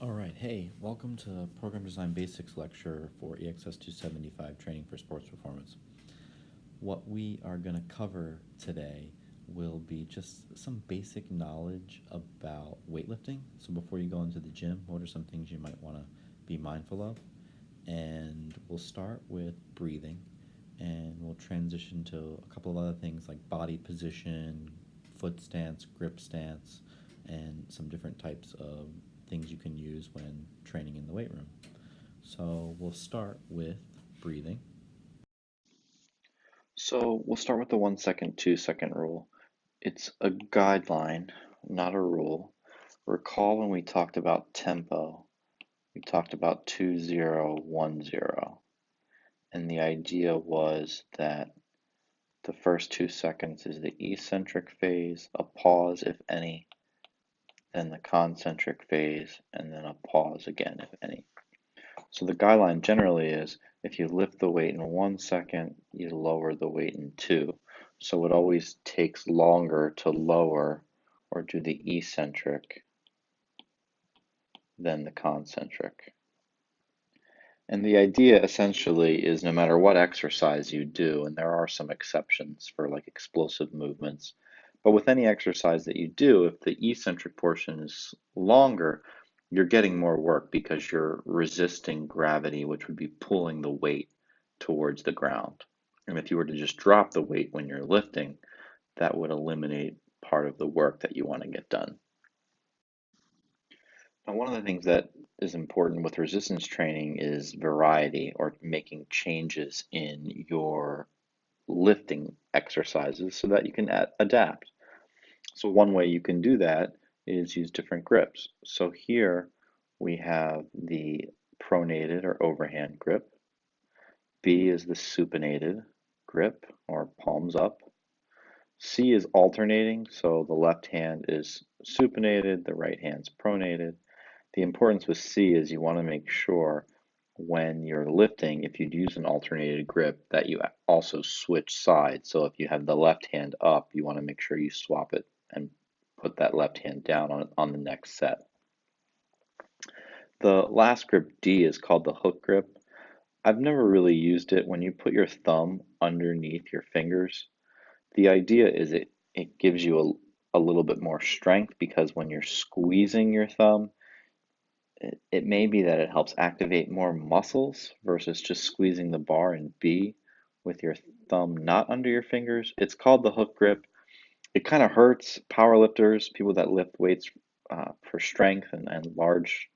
All right, hey, welcome to Program Design Basics lecture for EXS 275 Training for Sports Performance. What we are going to cover today will be just some basic knowledge about weightlifting. So before you go into the gym, what are some things you might want to be mindful of? And we'll start with breathing, and we'll transition to a couple of other things like body position, foot stance, grip stance, and some different types of things you can use when training in the weight room. So we'll start with breathing. So we'll start with the 1 second, 2 second rule. It's a guideline, not a rule. Recall when we talked about tempo, we talked about 2-0-1-0. And the idea was that the first 2 seconds is the eccentric phase, a pause if any, then the concentric phase, and then a pause again if any. So the guideline generally is if you lift the weight in 1 second, you lower the weight in 2. So it always takes longer to lower or do the eccentric than the concentric. And the idea essentially is no matter what exercise you do, and there are some exceptions for like explosive movements, but with any exercise that you do, if the eccentric portion is longer, you're getting more work because you're resisting gravity, which would be pulling the weight towards the ground. And if you were to just drop the weight when you're lifting, that would eliminate part of the work that you want to get done. Now, one of the things that is important with resistance training is variety or making changes in your lifting exercises so that you can adapt. So one way you can do that is use different grips. So here we have the pronated or overhand grip. B is the supinated grip or palms up. C is alternating, so the left hand is supinated, the right hand's pronated. The importance with C is you want to make sure when you're lifting, if you'd use an alternated grip, that you also switch sides. So if you have the left hand up, you want to make sure you swap it and put that left hand down on the next set. The last grip, D, is called the hook grip. I've never really used it. When you put your thumb underneath your fingers, the idea is it gives you a little bit more strength because when you're squeezing your thumb, it may be that it helps activate more muscles versus just squeezing the bar in B with your thumb not under your fingers. It's called the hook grip. It kind of hurts power lifters, people that lift weights for strength and large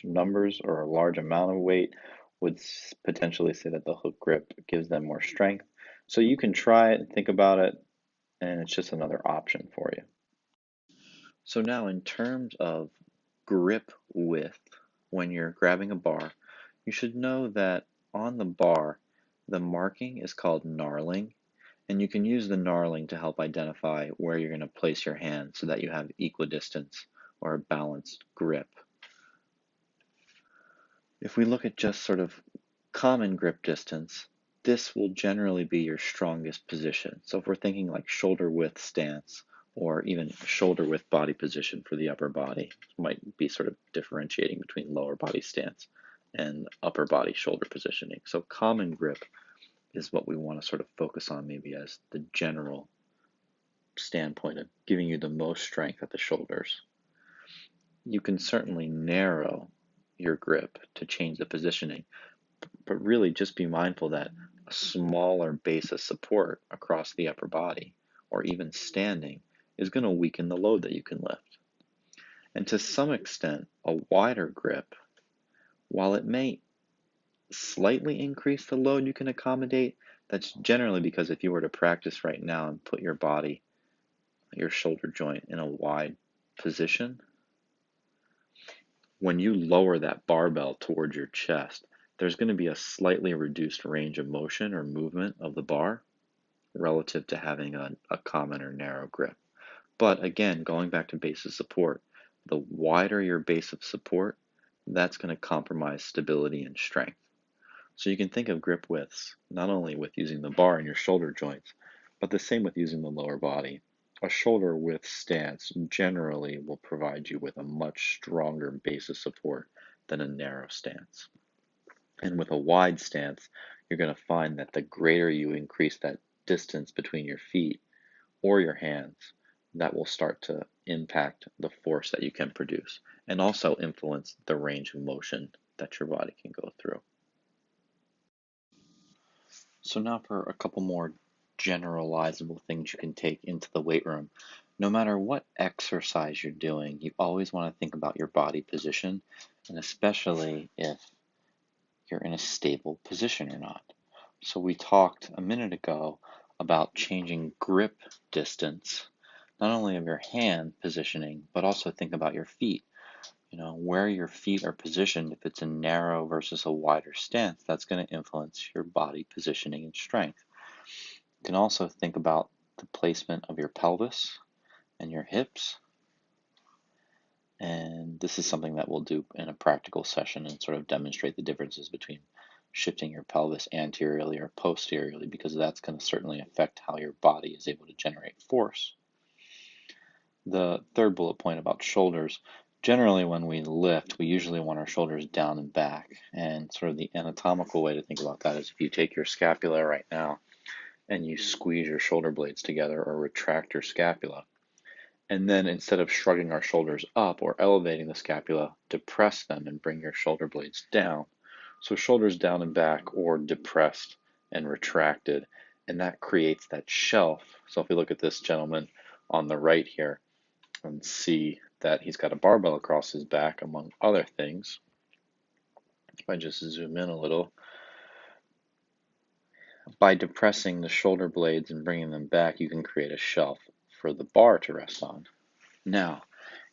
numbers or a large amount of weight would potentially say that the hook grip gives them more strength. So you can try it and think about it, and it's just another option for you. So now in terms of grip width, when you're grabbing a bar, you should know that on the bar, the marking is called knarling, and you can use the knarling to help identify where you're going to place your hand so that you have equidistance or a balanced grip. If we look at just sort of common grip distance, this will generally be your strongest position. So if we're thinking like shoulder width stance or even shoulder width body position for the upper body, might be sort of differentiating between lower body stance and upper body shoulder positioning. So common grip is what we want to sort of focus on maybe as the general standpoint of giving you the most strength at the shoulders. You can certainly narrow your grip to change the positioning, but really just be mindful that a smaller base of support across the upper body or even standing is going to weaken the load that you can lift. And to some extent, a wider grip, while it may slightly increase the load you can accommodate, that's generally because if you were to practice right now and put your body, your shoulder joint in a wide position, when you lower that barbell towards your chest, there's going to be a slightly reduced range of motion or movement of the bar relative to having a common or narrow grip. But again, going back to base of support, the wider your base of support, that's going to compromise stability and strength. So you can think of grip widths, not only with using the bar in your shoulder joints, but the same with using the lower body. A shoulder width stance generally will provide you with a much stronger base of support than a narrow stance. And with a wide stance, you're going to find that the greater you increase that distance between your feet or your hands, that will start to impact the force that you can produce and also influence the range of motion that your body can go through. So now for a couple more generalizable things you can take into the weight room. No matter what exercise you're doing, you always want to think about your body position, and especially if you're in a stable position or not. So we talked a minute ago about changing grip distance, not only of your hand positioning, but also think about your feet. Where your feet are positioned, if it's a narrow versus a wider stance, that's going to influence your body positioning and strength. You can also think about the placement of your pelvis and your hips. And this is something that we'll do in a practical session and sort of demonstrate the differences between shifting your pelvis anteriorly or posteriorly, because that's going to certainly affect how your body is able to generate force. The third bullet point about shoulders, generally when we lift, we usually want our shoulders down and back. And sort of the anatomical way to think about that is if you take your scapula right now and you squeeze your shoulder blades together or retract your scapula, and then instead of shrugging our shoulders up or elevating the scapula, depress them and bring your shoulder blades down. So shoulders down and back or depressed and retracted, and that creates that shelf. So if we look at this gentleman on the right here and see that he's got a barbell across his back, among other things. If I just zoom in a little, by depressing the shoulder blades and bringing them back, you can create a shelf for the bar to rest on. Now,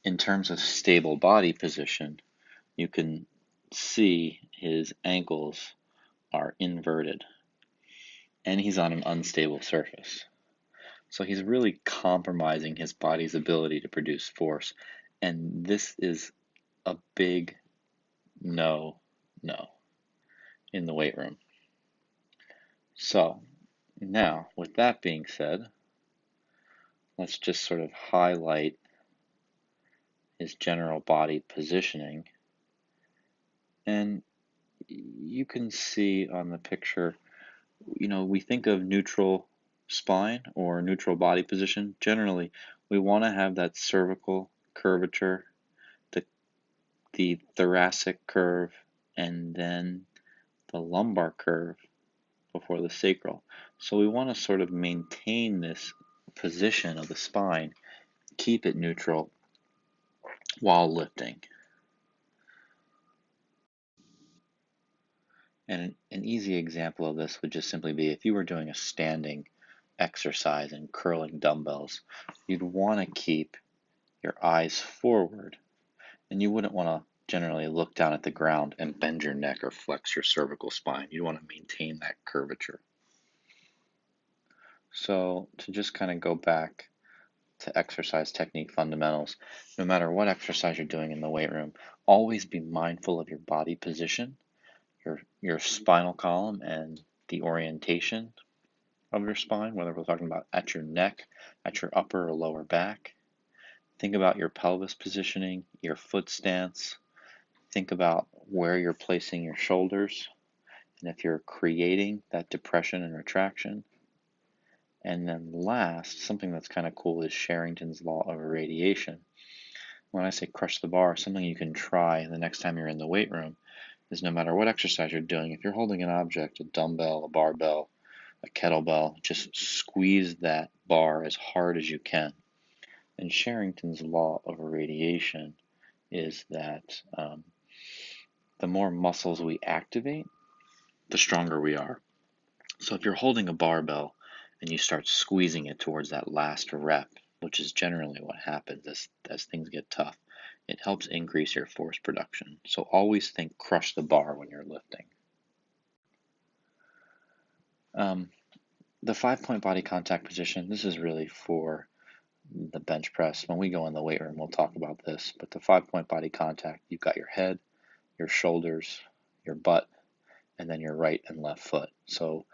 in terms of stable body position, you can see his ankles are inverted and he's on an unstable surface. So he's really compromising his body's ability to produce force, and this is a big no in the weight room. So now, with that being said, let's just sort of highlight his general body positioning. And you can see on the picture, we think of neutral spine or neutral body position. Generally, we want to have that cervical curvature, the thoracic curve, and then the lumbar curve before the sacral. So we want to sort of maintain this position of the spine, keep it neutral while lifting. And an easy example of this would just simply be if you were doing a standing exercise and curling dumbbells, you'd want to keep your eyes forward, and you wouldn't want to generally look down at the ground and bend your neck or flex your cervical spine. You want to maintain that curvature. So to just kind of go back to exercise technique fundamentals, no matter what exercise you're doing in the weight room, always be mindful of your body position, your spinal column, and the orientation of your spine, whether we're talking about at your neck, at your upper or lower back. Think about your pelvis positioning, your foot stance. Think about where you're placing your shoulders, and if you're creating that depression and retraction. And then last, something that's kind of cool is Sherrington's law of irradiation. When I say crush the bar, something you can try the next time you're in the weight room is no matter what exercise you're doing, if you're holding an object, a dumbbell, a barbell, a kettlebell, just squeeze that bar as hard as you can. And Sherrington's law of irradiation is that the more muscles we activate, the stronger we are. So if you're holding a barbell and you start squeezing it towards that last rep, which is generally what happens as things get tough, it helps increase your force production. So always think crush the bar when you're lifting. The 5-point body contact position, this is really for the bench press. When we go in the weight room, we'll talk about this. But the 5-point body contact, you've got your head, your shoulders, your butt, and then your right and left foot. So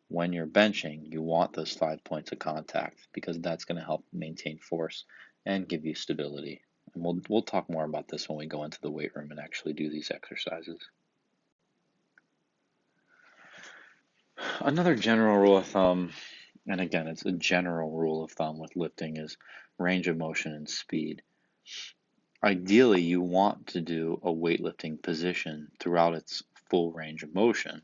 when you're benching, you want those 5 points of contact because that's going to help maintain force and give you stability. And we'll talk more about this when we go into the weight room and actually do these exercises. Another general rule of thumb, and again, it's a general rule of thumb with lifting, is range of motion and speed. Ideally, you want to do a weightlifting position throughout its full range of motion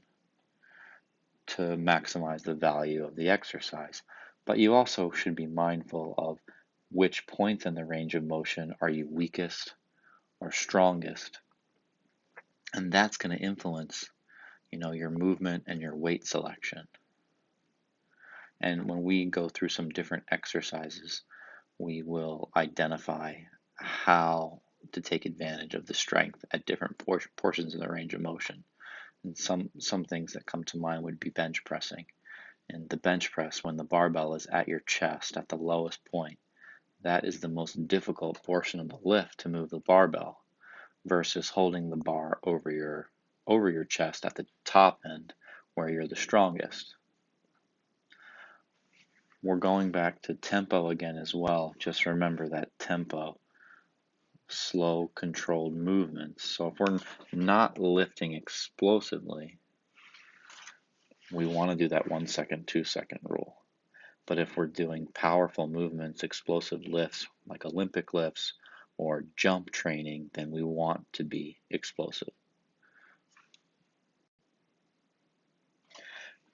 to maximize the value of the exercise. But you also should be mindful of which points in the range of motion are you weakest or strongest. And that's going to influence, your movement and your weight selection. And when we go through some different exercises, we will identify how to take advantage of the strength at different portions of the range of motion. And some things that come to mind would be bench pressing. And the bench press, when the barbell is at your chest at the lowest point, that is the most difficult portion of the lift to move the barbell versus holding the bar over your chest at the top end where you're the strongest. We're going back to tempo again as well. Just remember that tempo, slow, controlled movements. So if we're not lifting explosively, we want to do that 1 second, 2 second rule. But if we're doing powerful movements, explosive lifts like Olympic lifts or jump training, then we want to be explosive.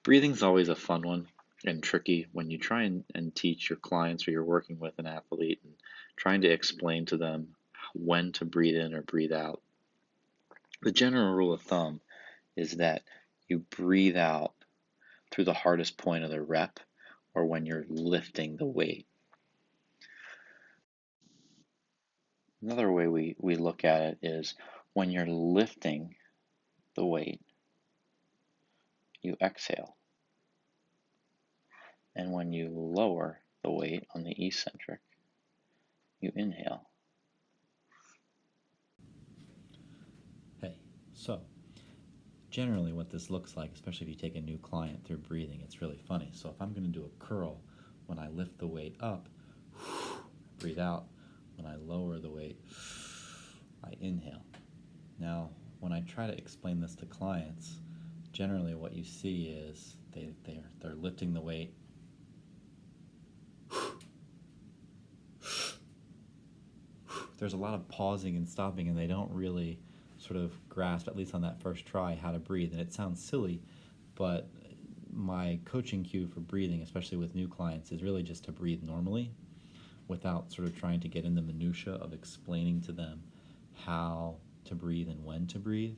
Breathing's always a fun one and tricky when you try and teach your clients or you're working with an athlete and trying to explain to them when to breathe in or breathe out. The general rule of thumb is that you breathe out through the hardest point of the rep or when you're lifting the weight. Another way we look at it is when you're lifting the weight, you exhale. And when you lower the weight on the eccentric, you inhale. Hey, so generally what this looks like, especially if you take a new client through breathing, it's really funny. So if I'm going to do a curl, when I lift the weight up, breathe out. When I lower the weight, I inhale. Now, when I try to explain this to clients, generally what you see is they're lifting the weight. There's a lot of pausing and stopping, and they don't really sort of grasp, at least on that first try, how to breathe. And it sounds silly, but my coaching cue for breathing, especially with new clients, is really just to breathe normally without sort of trying to get in the minutia of explaining to them how to breathe and when to breathe.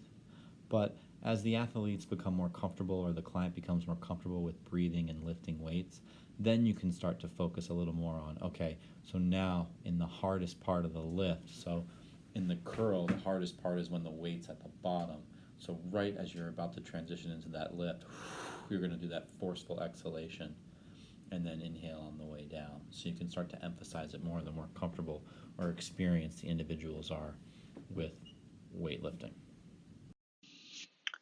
But as the athletes become more comfortable or the client becomes more comfortable with breathing and lifting weights, then you can start to focus a little more on, okay, so now in the hardest part of the lift, so in the curl, the hardest part is when the weight's at the bottom. So right as you're about to transition into that lift, you're going to do that forceful exhalation and then inhale on the way down. So you can start to emphasize it more the more comfortable or experienced the individuals are with weightlifting.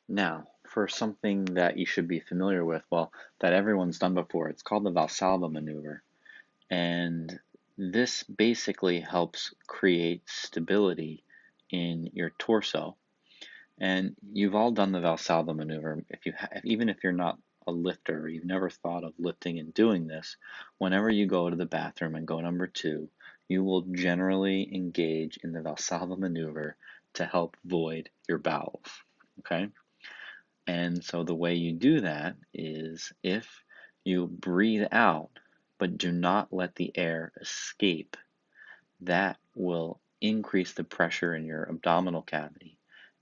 Now, for something that you should be familiar with, well, that everyone's done before, it's called the Valsalva maneuver. And this basically helps create stability in your torso. And you've all done the Valsalva maneuver. Even if you're not a lifter or you've never thought of lifting and doing this, whenever you go to the bathroom and go number 2, you will generally engage in the Valsalva maneuver to help void your bowels. Okay? And so the way you do that is if you breathe out, but do not let the air escape, that will increase the pressure in your abdominal cavity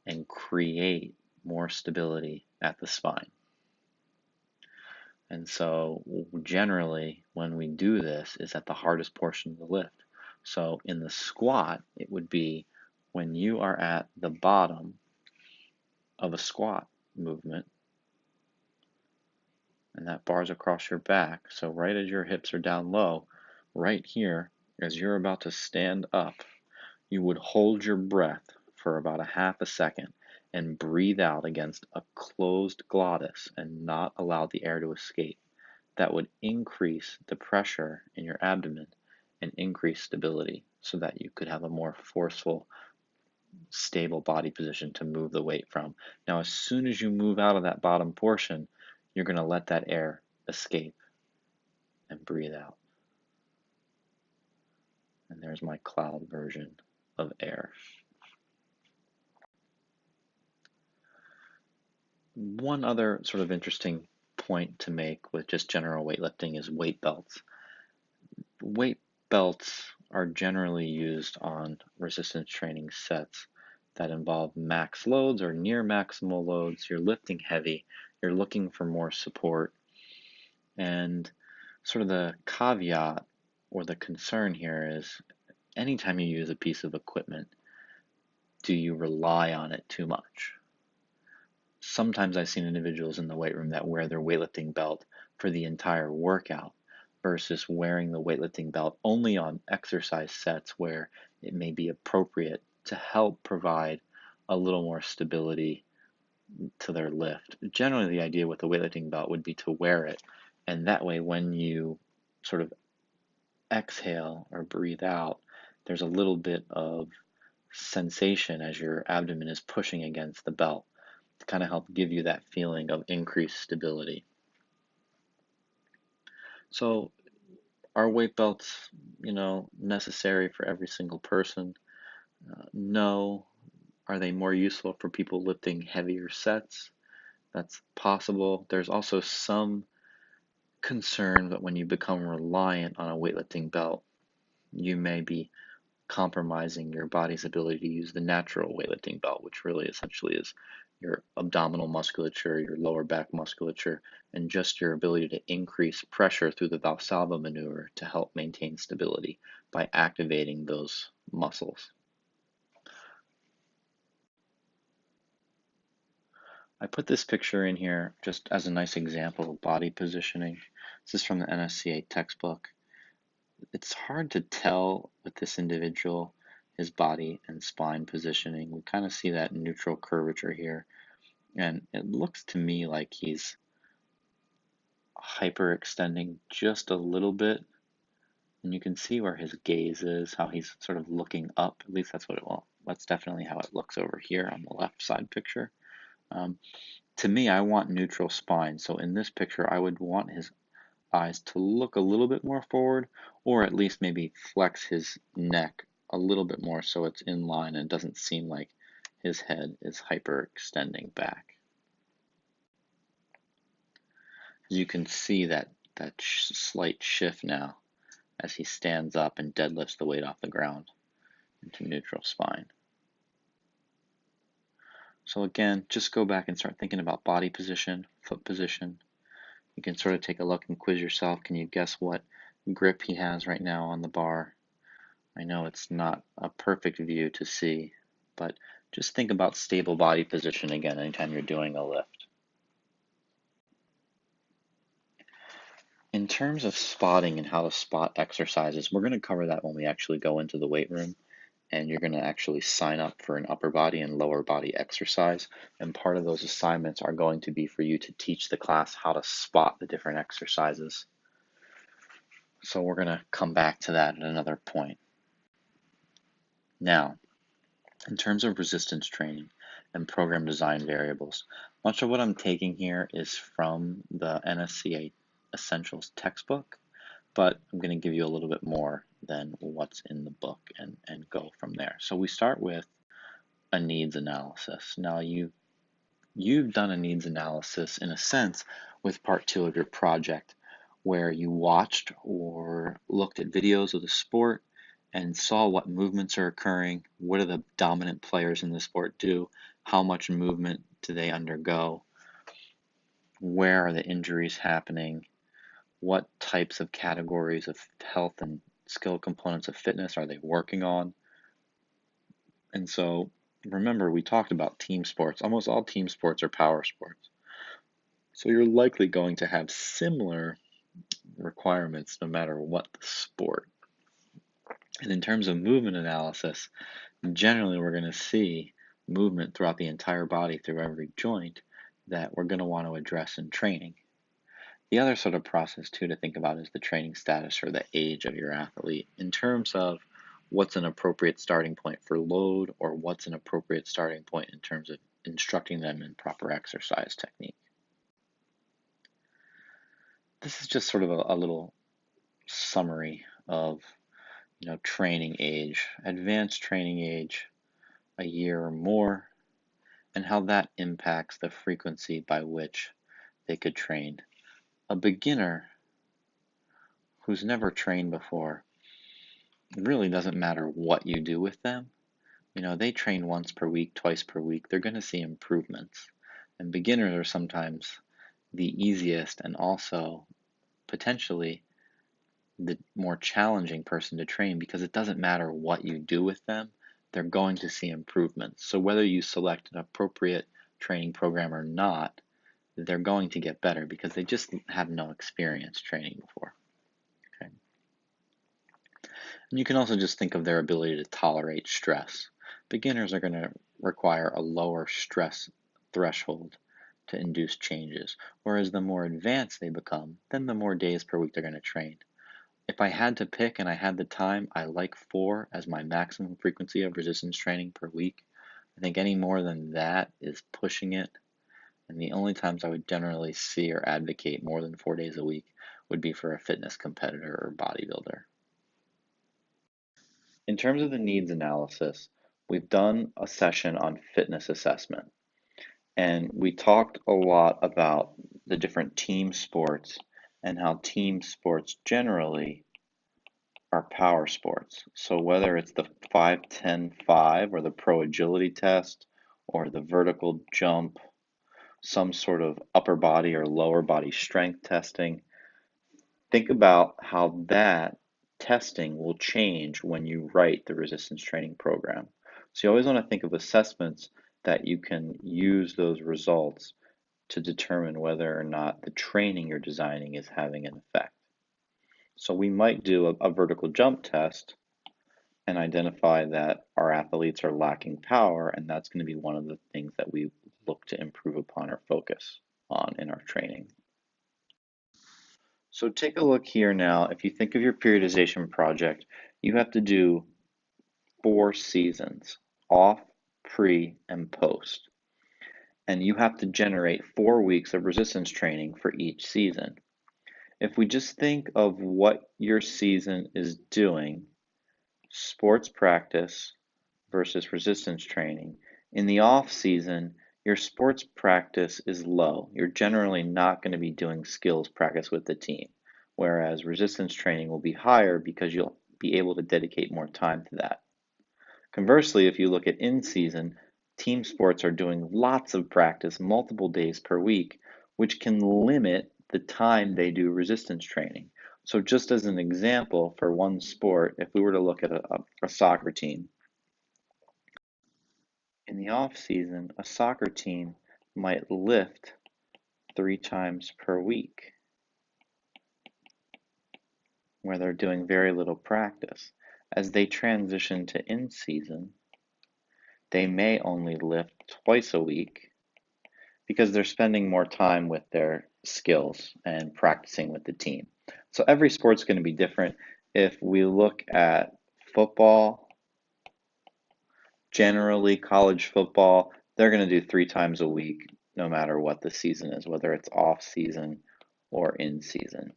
and create more stability at the spine. And so generally when we do this is at the hardest portion of the lift. So in the squat, it would be when you are at the bottom of a squat movement, and that bar's across your back. So right as your hips are down low, right here, as you're about to stand up, you would hold your breath for about a half a second and breathe out against a closed glottis and not allow the air to escape. That would increase the pressure in your abdomen and increase stability so that you could have a more forceful, stable body position to move the weight from. Now, as soon as you move out of that bottom portion, you're going to let that air escape and breathe out. And there's my cloud version of air. One other sort of interesting point to make with just general weightlifting is weight belts. Weight belts are generally used on resistance training sets that involve max loads or near maximal loads. You're lifting heavy, you're looking for more support, and sort of the caveat or the concern here is anytime you use a piece of equipment, do you rely on it too much? Sometimes I've seen individuals in the weight room that wear their weightlifting belt for the entire workout versus wearing the weightlifting belt only on exercise sets where it may be appropriate to help provide a little more stability to their lift. Generally, the idea with the weightlifting belt would be to wear it, and that way when you sort of exhale or breathe out, there's a little bit of sensation as your abdomen is pushing against the belt to kind of help give you that feeling of increased stability. So, are weight belts, necessary for every single person? No. Are they more useful for people lifting heavier sets? That's possible. There's also some concern that when you become reliant on a weightlifting belt, you may be compromising your body's ability to use the natural weightlifting belt, which really essentially is your abdominal musculature, your lower back musculature, and just your ability to increase pressure through the Valsalva maneuver to help maintain stability by activating those muscles. I put this picture in here just as a nice example of body positioning. This is from the NSCA textbook. It's hard to tell with this individual his body and spine positioning. We kind of see that neutral curvature here, and it looks to me like he's hyperextending just a little bit, and you can see where his gaze is, how he's sort of looking up. At least that's definitely how it looks over here on the left side picture. To me, I want neutral spine, so in this picture I would want his eyes to look a little bit more forward, or at least maybe flex his neck a little bit more so it's in line and doesn't seem like his head is hyperextending back. As you can see that slight shift now as he stands up and deadlifts the weight off the ground into neutral spine. So again, just go back and start thinking about body position, foot position. You can sort of take a look and quiz yourself. Can you guess what grip he has right now on the bar? I know it's not a perfect view to see, but just think about stable body position again anytime you're doing a lift. In terms of spotting and how to spot exercises, we're going to cover that when we actually go into the weight room, and you're going to actually sign up for an upper body and lower body exercise. And part of those assignments are going to be for you to teach the class how to spot the different exercises. So we're going to come back to that at another point. Now, in terms of resistance training and program design variables, much of what I'm taking here is from the NSCA Essentials textbook, but I'm going to give you a little bit more than what's in the book and go from there. So we start with a needs analysis. Now you've done a needs analysis in a sense with part 2 of your project, where you watched or looked at videos of the sport and saw what movements are occurring, what do the dominant players in the sport do, how much movement do they undergo, where are the injuries happening, what types of categories of health and skill components of fitness are they working on. And so remember, we talked about team sports. Almost all team sports are power sports. So you're likely going to have similar requirements no matter what the sport. And in terms of movement analysis, generally we're going to see movement throughout the entire body through every joint that we're going to want to address in training. The other sort of process too to think about is the training status or the age of your athlete in terms of what's an appropriate starting point for load or what's an appropriate starting point in terms of instructing them in proper exercise technique. This is just sort of a little summary of training age, advanced training age, a year or more, and how that impacts the frequency by which they could train. A beginner who's never trained before, it really doesn't matter what you do with them. They train once per week, twice per week, they're going to see improvements. And beginners are sometimes the easiest and also potentially the more challenging person to train because it doesn't matter what you do with them, they're going to see improvements. So whether you select an appropriate training program or not, they're going to get better because they just have no experience training before. Okay. And you can also just think of their ability to tolerate stress. Beginners are going to require a lower stress threshold to induce changes, whereas the more advanced they become, then the more days per week they're going to train. If I had to pick and I had the time, I like 4 as my maximum frequency of resistance training per week. I think any more than that is pushing it. And the only times I would generally see or advocate more than 4 days a week would be for a fitness competitor or bodybuilder. In terms of the needs analysis, we've done a session on fitness assessment. And we talked a lot about the different team sports and how team sports generally are power sports. So whether it's the 5-10-5 or the pro agility test or the vertical jump, some sort of upper body or lower body strength testing, think about how that testing will change when you write the resistance training program. So you always want to think of assessments that you can use those results to determine whether or not the training you're designing is having an effect. So we might do a vertical jump test and identify that our athletes are lacking power, and that's going to be one of the things that we look to improve upon or focus on in our training. So take a look here now. If you think of your periodization project, you have to do 4 seasons, off, pre, and post. And you have to generate 4 weeks of resistance training for each season. If we just think of what your season is doing, sports practice versus resistance training, in the off season, your sports practice is low. You're generally not going to be doing skills practice with the team, whereas resistance training will be higher because you'll be able to dedicate more time to that. Conversely, if you look at in season, team sports are doing lots of practice, multiple days per week, which can limit the time they do resistance training. So just as an example, for one sport, if we were to look at a soccer team, in the off season, a soccer team might lift 3 times per week, where they're doing very little practice. As they transition to in season, they may only lift twice a week because they're spending more time with their skills and practicing with the team. So every sport's going to be different. If we look at football, generally college football, they're going to do 3 times a week no matter what the season is, whether it's off season or in season.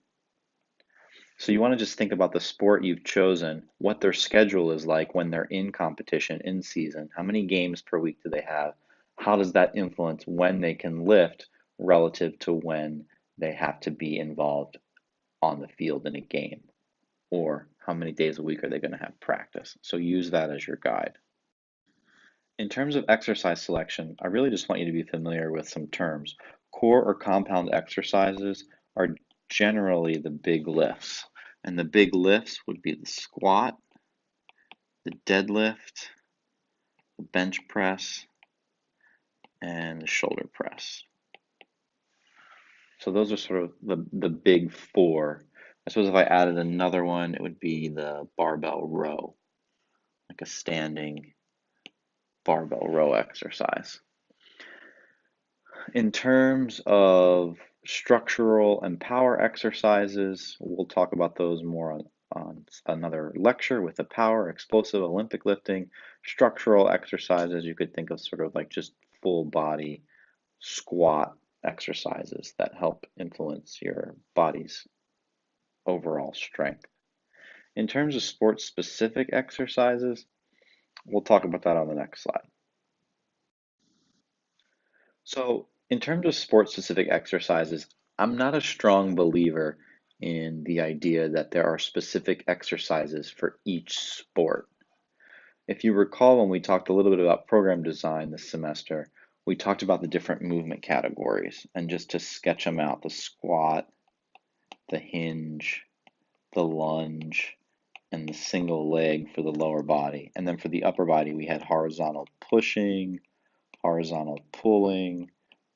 So you want to just think about the sport you've chosen, what their schedule is like when they're in competition, in season. How many games per week do they have? How does that influence when they can lift relative to when they have to be involved on the field in a game? Or how many days a week are they going to have practice? So use that as your guide. In terms of exercise selection, I really just want you to be familiar with some terms. Core or compound exercises are generally the big lifts. And the big lifts would be the squat, the deadlift, the bench press, and the shoulder press. So those are sort of the big 4. I suppose if I added another one, it would be the barbell row, like a standing barbell row exercise. In terms of structural and power exercises, we'll talk about those more on another lecture with the power, explosive, Olympic lifting. Structural exercises, you could think of sort of like just full body squat exercises that help influence your body's overall strength. In terms of sports specific exercises, we'll talk about that on the next slide. So, in terms of sport-specific exercises, I'm not a strong believer in the idea that there are specific exercises for each sport. If you recall, when we talked a little bit about program design this semester, we talked about the different movement categories. And just to sketch them out, the squat, the hinge, the lunge, and the single leg for the lower body. And then for the upper body, we had horizontal pushing, horizontal pulling,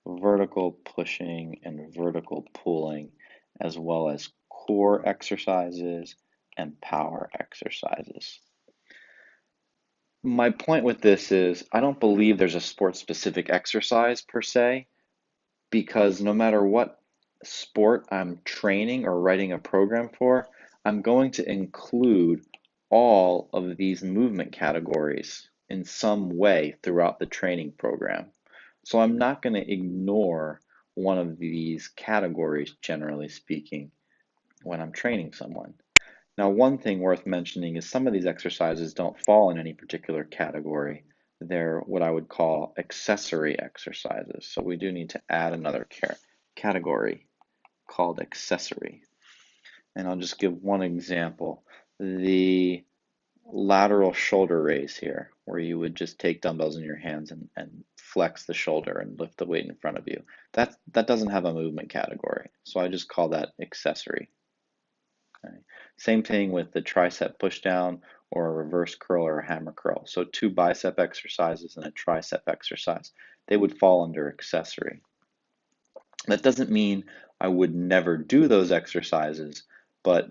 vertical pushing, and vertical pulling, as well as core exercises and power exercises. My point with this is I don't believe there's a sport-specific exercise per se, because no matter what sport I'm training or writing a program for, I'm going to include all of these movement categories in some way throughout the training program. So I'm not going to ignore one of these categories, generally speaking, when I'm training someone. Now, one thing worth mentioning is some of these exercises don't fall in any particular category. They're what I would call accessory exercises. So we do need to add another category called accessory. And I'll just give one example. The lateral shoulder raise here, where you would just take dumbbells in your hands and flex the shoulder and lift the weight in front of you. That doesn't have a movement category, so I just call that accessory. Okay. Same thing with the tricep pushdown or a reverse curl or a hammer curl. So two bicep exercises and a tricep exercise. They would fall under accessory. That doesn't mean I would never do those exercises, but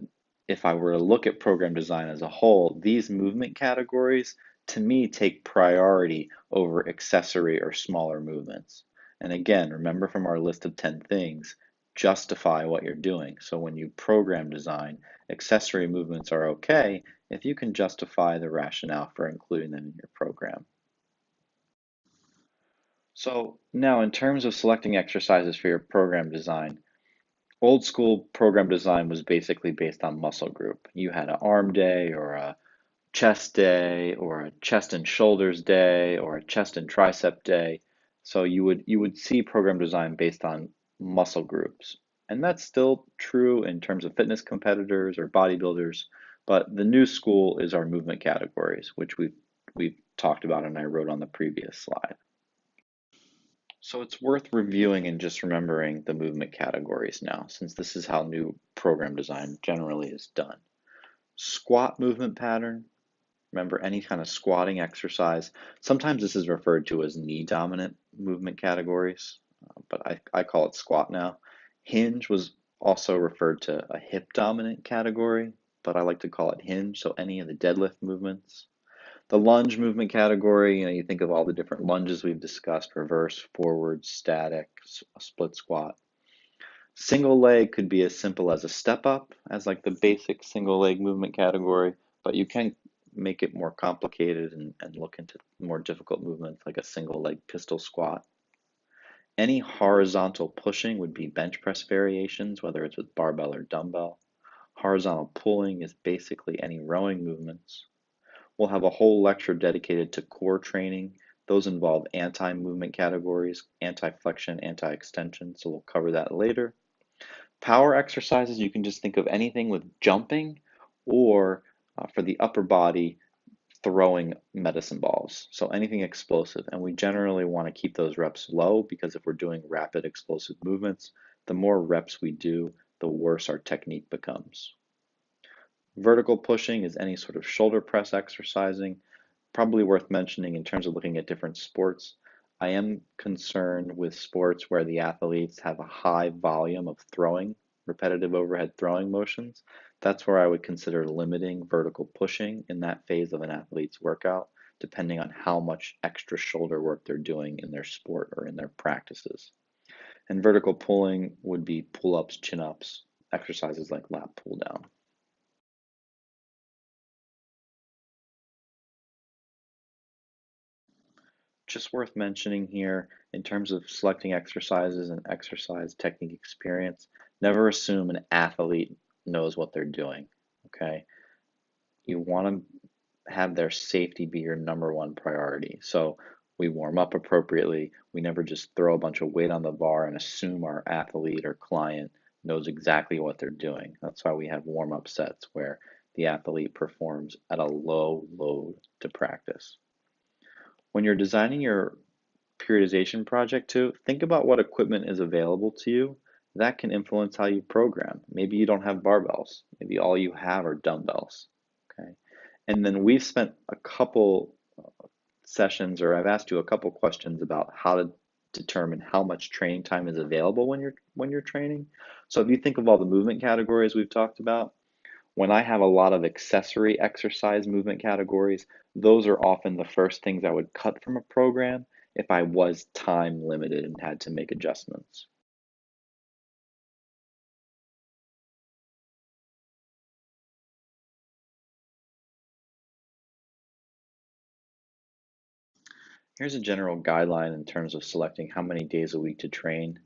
if I were to look at program design as a whole, these movement categories to me take priority over accessory or smaller movements. And again, remember from our list of 10 things, justify what you're doing. So when you program design, accessory movements are okay if you can justify the rationale for including them in your program. So now in terms of selecting exercises for your program design, old school program design was basically based on muscle group. You had an arm day or a chest day or a chest and shoulders day or a chest and tricep day. So you would see program design based on muscle groups. And that's still true in terms of fitness competitors or bodybuilders, but the new school is our movement categories, which we've talked about and I wrote on the previous slide. So it's worth reviewing and just remembering the movement categories now, since this is how new program design generally is done. Squat movement pattern. Remember any kind of squatting exercise. Sometimes this is referred to as knee dominant movement categories, but I call it squat now. Hinge was also referred to a hip dominant category, but I like to call it hinge, so any of the deadlift movements. The lunge movement category, you think of all the different lunges we've discussed, reverse, forward, static, a split squat. Single leg could be as simple as a step up, as like the basic single leg movement category, but you can make it more complicated and look into more difficult movements like a single leg pistol squat. Any horizontal pushing would be bench press variations, whether it's with barbell or dumbbell. Horizontal pulling is basically any rowing movements. We'll have a whole lecture dedicated to core training. Those involve anti-movement categories, anti-flexion, anti-extension, so we'll cover that later. Power exercises, you can just think of anything with jumping or for the upper body, throwing medicine balls. So anything explosive. And we generally want to keep those reps low because if we're doing rapid explosive movements, the more reps we do, the worse our technique becomes. Vertical pushing is any sort of shoulder press exercising. Probably worth mentioning in terms of looking at different sports. I am concerned with sports where the athletes have a high volume of throwing, repetitive overhead throwing motions. That's where I would consider limiting vertical pushing in that phase of an athlete's workout. depending on how much extra shoulder work they're doing in their sport or in their practices. And vertical pulling would be pull-ups, chin-ups, exercises like lat pull down. Just worth mentioning here in terms of selecting exercises and exercise technique experience, never assume an athlete knows what they're doing. Okay. You want to have their safety be your number one priority. So we warm up appropriately. We never just throw a bunch of weight on the bar and assume our athlete or client knows exactly what they're doing. That's why we have warm up sets where the athlete performs at a low load to practice. When you're designing your periodization project too, think about what equipment is available to you. That can influence how you program. Maybe you don't have barbells. Maybe all you have are dumbbells. Okay. And then we've spent a couple sessions, or I've asked you a couple questions about how to determine how much training time is available when you're training. So if you think of all the movement categories we've talked about, when I have a lot of accessory exercise movement categories, those are often the first things I would cut from a program if I was time limited and had to make adjustments. Here's a general guideline in terms of selecting how many days a week to train.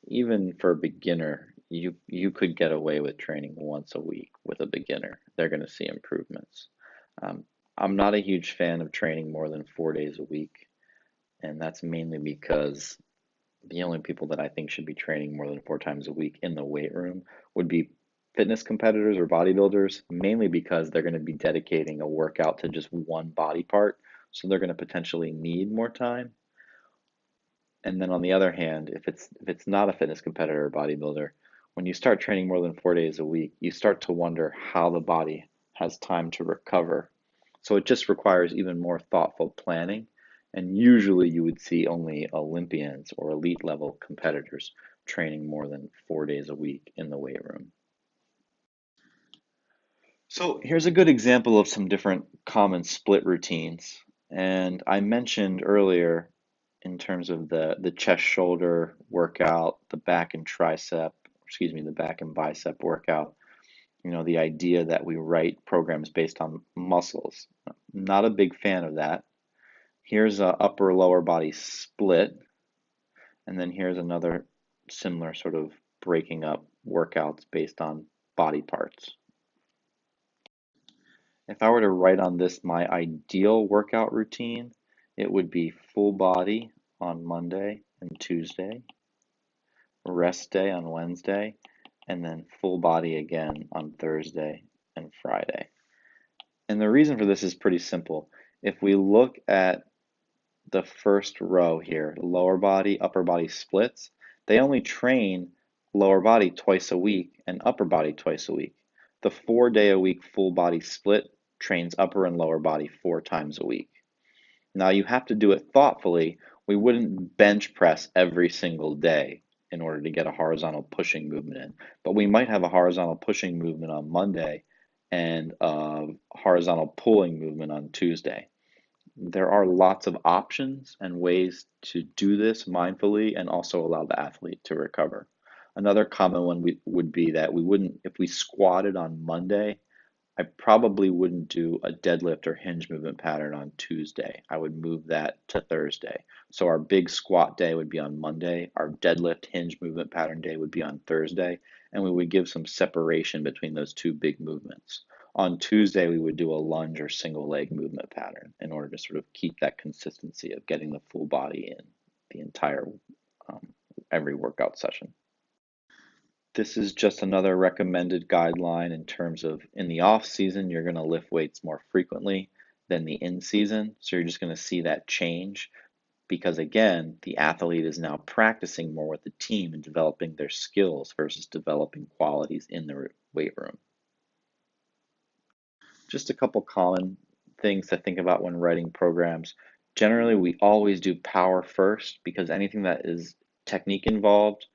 Even for a beginner, you could get away with training once a week with a beginner. They're going to see improvements. Um, I'm not a huge fan of training more than 4 days a week, and that's mainly because the only people that I think should be training more than 4 times a week in the weight room would be fitness competitors or bodybuilders, mainly because they're going to be dedicating a workout to just one body part. So they're going to potentially need more time. And then on the other hand, if it's not a fitness competitor or bodybuilder, when you start training more than 4 days a week, you start to wonder how the body has time to recover. So it just requires even more thoughtful planning. And usually you would see only Olympians or elite level competitors training more than 4 days a week in the weight room. So here's a good example of some different common split routines. And I mentioned earlier in terms of the chest shoulder workout, the back and tricep, excuse me, the back and bicep workout, the idea that we write programs based on muscles. Not a big fan of that. Here's a upper lower body split, and then here's another similar sort of breaking up workouts based on body parts. If I were to write on this my ideal workout routine, it would be full body on Monday and Tuesday, rest day on Wednesday, and then full body again on Thursday and Friday. And the reason for this is pretty simple. If we look at the first row here, lower body, upper body splits, they only train lower body twice a week and upper body twice a week. The 4 day a week full body split trains upper and lower body 4 times a week. Now you have to do it thoughtfully. We wouldn't bench press every single day in order to get a horizontal pushing movement in, but we might have a horizontal pushing movement on Monday and a horizontal pulling movement on Tuesday. There are lots of options and ways to do this mindfully and also allow the athlete to recover. Another common one would be that we wouldn't, if we squatted on Monday, I probably wouldn't do a deadlift or hinge movement pattern on Tuesday. I would move that to Thursday. So our big squat day would be on Monday, our deadlift hinge movement pattern day would be on Thursday, and we would give some separation between those two big movements. On Tuesday, we would do a lunge or single leg movement pattern in order to sort of keep that consistency of getting the full body in the entire every workout session. This is just another recommended guideline in terms of in the off season, you're going to lift weights more frequently than the in season. So you're just going to see that change because, again, the athlete is now practicing more with the team and developing their skills versus developing qualities in the weight room. Just a couple common things to think about when writing programs. Generally, we always do power first because anything that is technique involved,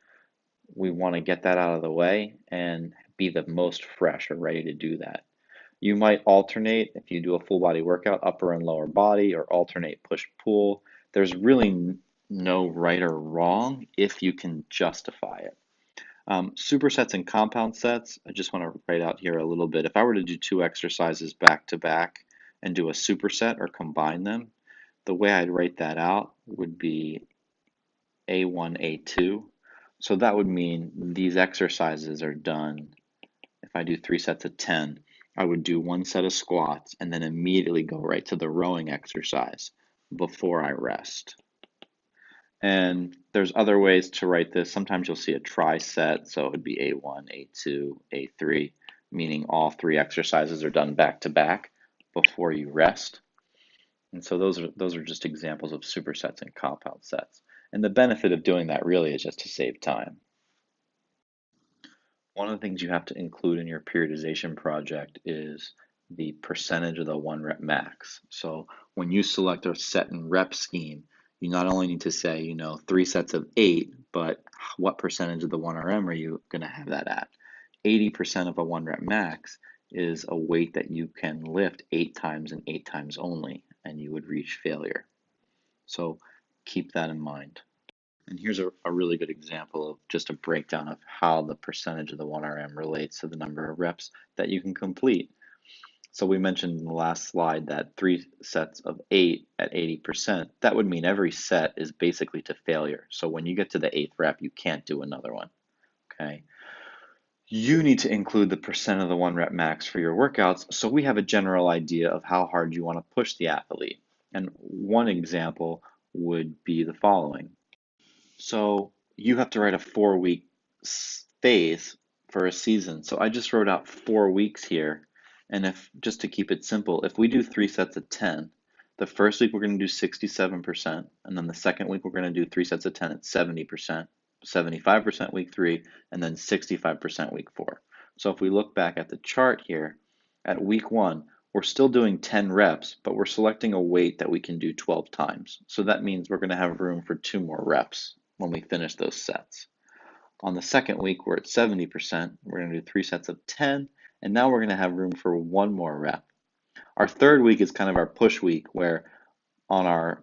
we want to get that out of the way and be the most fresh or ready to do that. You might alternate if you do a full body workout, upper and lower body, or alternate push pull. There's really no right or wrong if you can justify it. Supersets and compound sets, I just want to write out here a little bit. If I were to do two exercises back to back and do a superset or combine them, the way I'd write that out would be A1, A2. So that would mean these exercises are done. If I do 3 sets of 10, I would do 1 set of squats and then immediately go right to the rowing exercise before I rest. And there's other ways to write this. Sometimes you'll see a tri-set, so it would be A1, A2, A3, meaning all 3 exercises are done back to back before you rest. And so those are just examples of supersets and compound sets. And the benefit of doing that really is just to save time. One of the things you have to include in your periodization project is the percentage of the 1 rep max. So when you select a set and rep scheme, you not only need to say, 3 sets of 8, but what percentage of the 1RM are you going to have that at? 80% of a 1 rep max is a weight that you can lift 8 times and 8 times only, and you would reach failure. So keep that in mind. And here's a really good example of just a breakdown of how the percentage of the 1RM relates to the number of reps that you can complete. So we mentioned in the last slide that 3 sets of 8 at 80%, that would mean every set is basically to failure. So when you get to the 8th rep, you can't do another one, okay? You need to include the percent of the 1 rep max for your workouts, so we have a general idea of how hard you want to push the athlete. And one example would be the following. So you have to write a 4 week phase for a season. So I just wrote out 4 weeks here. And if just to keep it simple, if we do 3 sets of 10, the first week we're going to do 67%, and then the second week we're going to do 3 sets of 10 at 70%, 75% week 3, and then 65% week 4. So if we look back at the chart here, at week 1, we're still doing 10 reps, but we're selecting a weight that we can do 12 times. So that means we're going to have room for 2 more reps when we finish those sets. On the second week, we're at 70%. We're going to do 3 sets of 10, and now we're going to have room for 1 more rep. Our third week is kind of our push week, where on our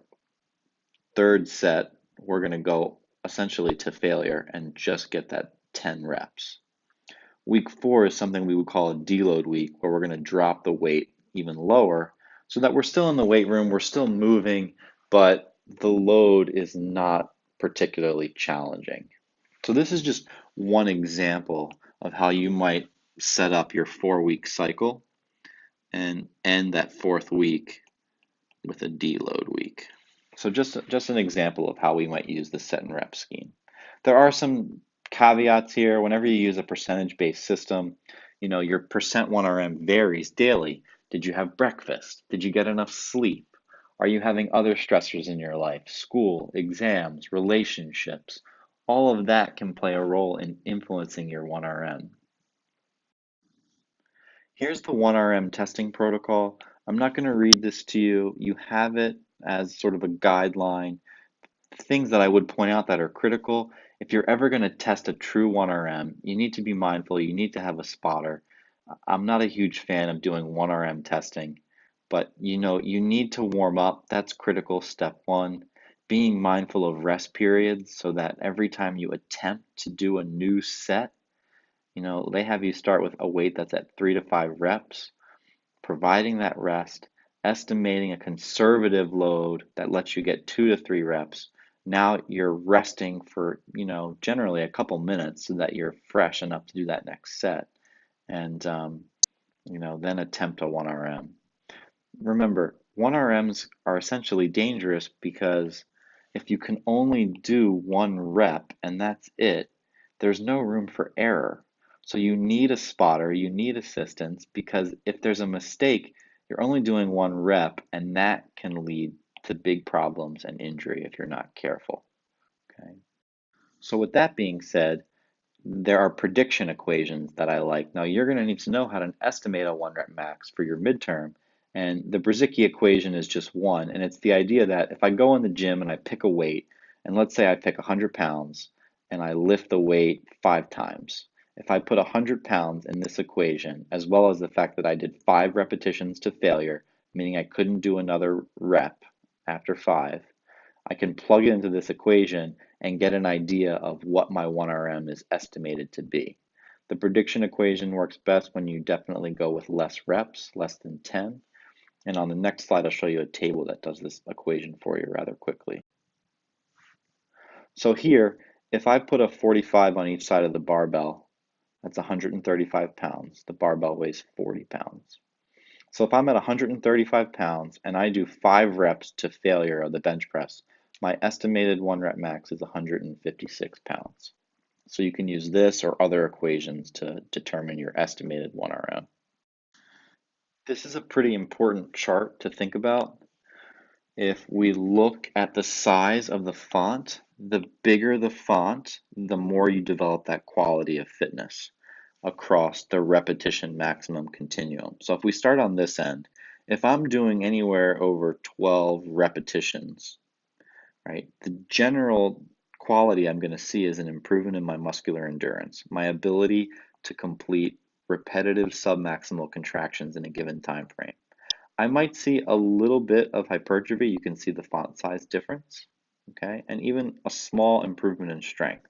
third set, we're going to go essentially to failure and just get that 10 reps. Week 4 is something we would call a deload week, where we're going to drop the weight even lower so that we're still in the weight room, we're still moving, but the load is not particularly challenging. So this is just one example of how you might set up your 4 week cycle and end that 4th week with a deload week. So just an example of how we might use the set and rep scheme. There are some caveats here. Whenever you use a percentage-based system, your percent 1RM varies daily. Did you have breakfast? Did you get enough sleep? Are you having other stressors in your life? School, exams, relationships? All of that can play a role in influencing your 1RM. Here's the 1RM testing protocol. I'm not going to read this to you. You have it as sort of a guideline. Things that I would point out that are critical. If you're ever going to test a true 1RM, you need to be mindful. You need to have a spotter. I'm not a huge fan of doing 1RM testing, but you need to warm up. That's critical, step 1. Being mindful of rest periods so that every time you attempt to do a new set, they have you start with a weight that's at 3 to 5 reps, providing that rest, estimating a conservative load that lets you get 2 to 3 reps. Now you're resting for, generally a couple minutes so that you're fresh enough to do that next set. And, then attempt a 1RM. Remember, 1RMs are essentially dangerous because if you can only do 1 rep and that's it, there's no room for error. So you need a spotter, you need assistance, because if there's a mistake, you're only doing 1 rep and that can lead to big problems and injury if you're not careful. Okay. So with that being said, there are prediction equations that I like. Now you're going to need to know how to estimate a 1 rep max for your midterm. And the Brzezicki equation is just one. And it's the idea that if I go in the gym and I pick a weight, and let's say I pick 100 pounds and I lift the weight 5 times. if I put 100 pounds in this equation, as well as the fact that I did 5 repetitions to failure, meaning I couldn't do another rep after 5, I can plug it into this equation and get an idea of what my 1RM is estimated to be. The prediction equation works best when you definitely go with less reps, less than 10. And on the next slide, I'll show you a table that does this equation for you rather quickly. So here, if I put a 45 on each side of the barbell, that's 135 pounds. The barbell weighs 40 pounds. So if I'm at 135 pounds and I do 5 reps to failure of the bench press, my estimated 1 rep max is 156 pounds. So you can use this or other equations to determine your estimated 1RM. This is a pretty important chart to think about. If we look at the size of the font, the bigger the font, the more you develop that quality of fitness across the repetition maximum continuum. So if we start on this end, if I'm doing anywhere over 12 repetitions, right, the general quality I'm going to see is an improvement in my muscular endurance, my ability to complete repetitive submaximal contractions in a given time frame. I might see a little bit of hypertrophy. You can see the font size difference, okay, and even a small improvement in strength.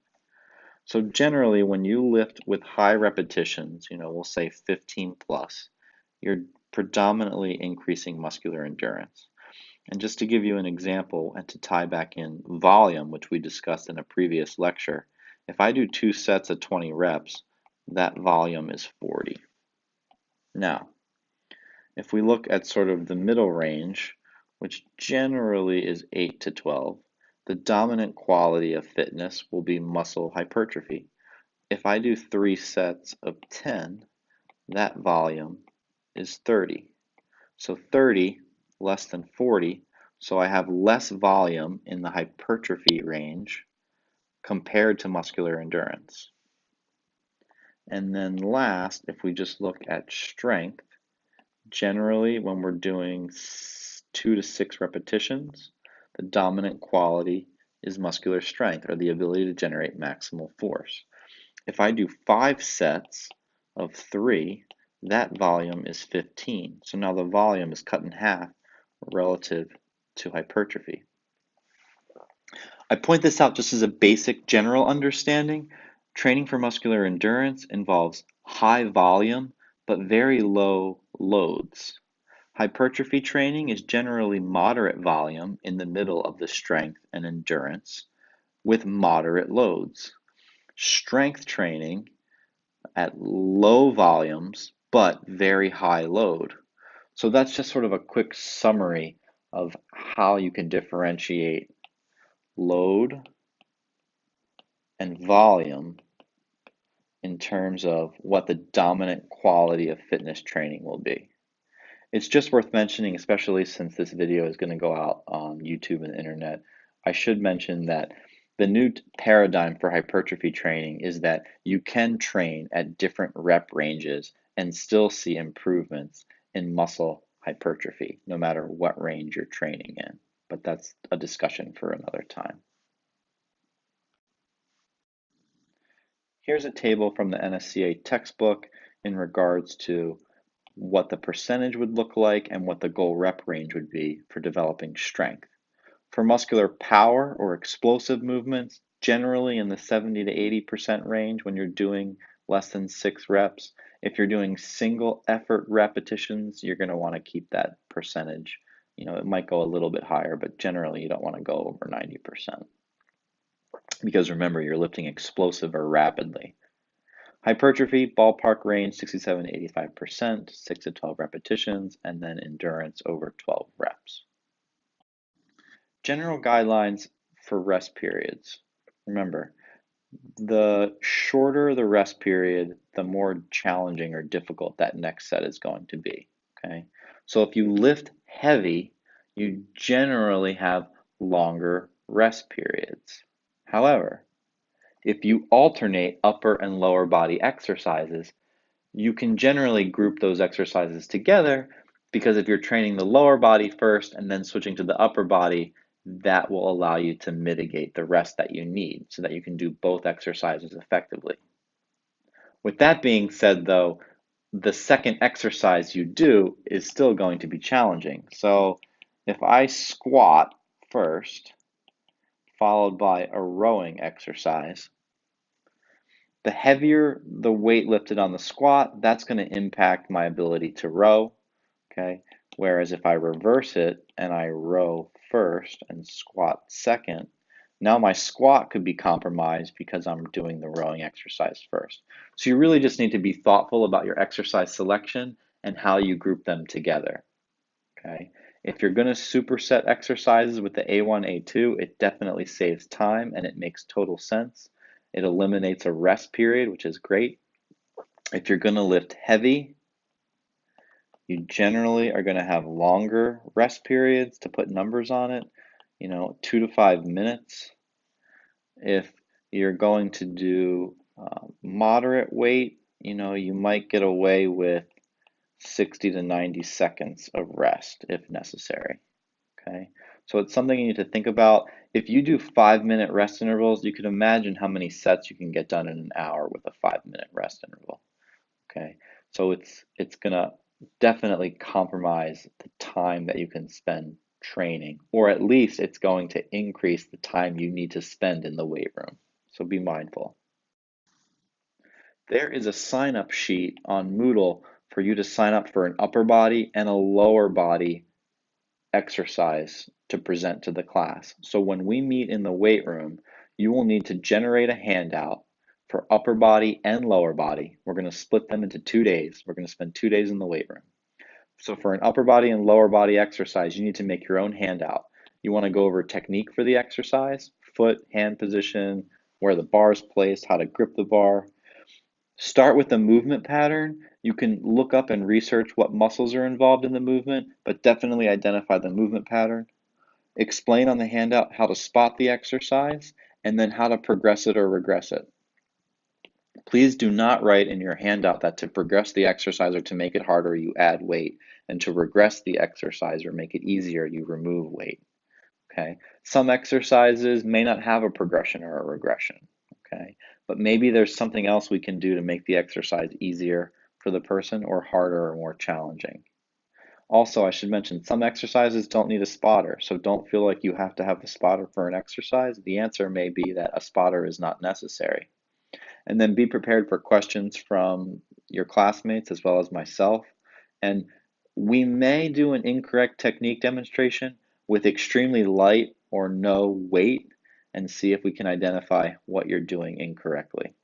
So generally, when you lift with high repetitions, we'll say 15 plus, you're predominantly increasing muscular endurance. And just to give you an example and to tie back in volume, which we discussed in a previous lecture, if I do 2 sets of 20 reps, that volume is 40. Now, if we look at sort of the middle range, which generally is 8 to 12, the dominant quality of fitness will be muscle hypertrophy. If I do 3 sets of 10, that volume is 30. So 30 less than 40, so I have less volume in the hypertrophy range compared to muscular endurance. And then last, if we just look at strength, generally when we're doing 2 to 6 repetitions, the dominant quality is muscular strength, or the ability to generate maximal force. If I do 5 sets of 3, that volume is 15. So now the volume is cut in half relative to hypertrophy. I point this out just as a basic general understanding. Training for muscular endurance involves high volume but very low loads. Hypertrophy training is generally moderate volume in the middle of the strength and endurance with moderate loads. Strength training at low volumes but very high load. So that's just sort of a quick summary of how you can differentiate load and volume in terms of what the dominant quality of fitness training will be. It's just worth mentioning, especially since this video is going to go out on YouTube and the internet, I should mention that the new paradigm for hypertrophy training is that you can train at different rep ranges and still see improvements in muscle hypertrophy, no matter what range you're training in. But that's a discussion for another time. Here's a table from the NSCA textbook in regards to what the percentage would look like and what the goal rep range would be for developing strength. For muscular power or explosive movements, generally in the 70 to 80% range when you're doing less than 6 reps. If you're doing single effort repetitions, you're going to want to keep that percentage. It might go a little bit higher, but generally you don't want to go over 90%. Because remember, you're lifting explosive or rapidly. Hypertrophy, ballpark range 67 to 85%, 6 to 12 repetitions, and then endurance over 12 reps. General guidelines for rest periods. Remember, the shorter the rest period, the more challenging or difficult that next set is going to be. Okay, so if you lift heavy, you generally have longer rest periods. However, if you alternate upper and lower body exercises, you can generally group those exercises together because if you're training the lower body first and then switching to the upper body, that will allow you to mitigate the rest that you need so that you can do both exercises effectively. With that being said, though, the second exercise you do is still going to be challenging. So if I squat first, followed by a rowing exercise, the heavier the weight lifted on the squat, that's going to impact my ability to row, okay? Whereas if I reverse it and I row first and squat second, now my squat could be compromised because I'm doing the rowing exercise first. So you really just need to be thoughtful about your exercise selection and how you group them together, okay? If you're going to superset exercises with the A1, A2, it definitely saves time and it makes total sense. It eliminates a rest period, which is great. If you're going to lift heavy, you generally are going to have longer rest periods. To put numbers on it, 2 to 5 minutes. If you're going to do moderate weight, you might get away with 60 to 90 seconds of rest if necessary. Okay, so it's something you need to think about. If you do 5-minute rest intervals, you can imagine how many sets you can get done in an hour with a 5-minute rest interval. Okay, so it's gonna definitely compromise the time that you can spend training, or at least it's going to increase the time you need to spend in the weight room. So be mindful. There is a sign up sheet on Moodle for you to sign up for an upper body and a lower body exercise to present to the class. So when we meet in the weight room, you will need to generate a handout for upper body and lower body. We're going to split them into 2 days. We're going to spend 2 days in the weight room. So for an upper body and lower body exercise, you need to make your own handout. You want to go over technique for the exercise, foot, hand position, where the bar is placed, how to grip the bar. Start with the movement pattern. You can look up and research what muscles are involved in the movement, but definitely identify the movement pattern. Explain on the handout how to spot the exercise and then how to progress it or regress it. Please do not write in your handout that to progress the exercise or to make it harder, you add weight, and to regress the exercise or make it easier, you remove weight. Okay. Some exercises may not have a progression or a regression. Okay. But maybe there's something else we can do to make the exercise easier for the person or harder or more challenging. Also, I should mention some exercises don't need a spotter, so don't feel like you have to have a spotter for an exercise. The answer may be that a spotter is not necessary. And then be prepared for questions from your classmates as well as myself. And we may do an incorrect technique demonstration with extremely light or no weight and see if we can identify what you're doing incorrectly.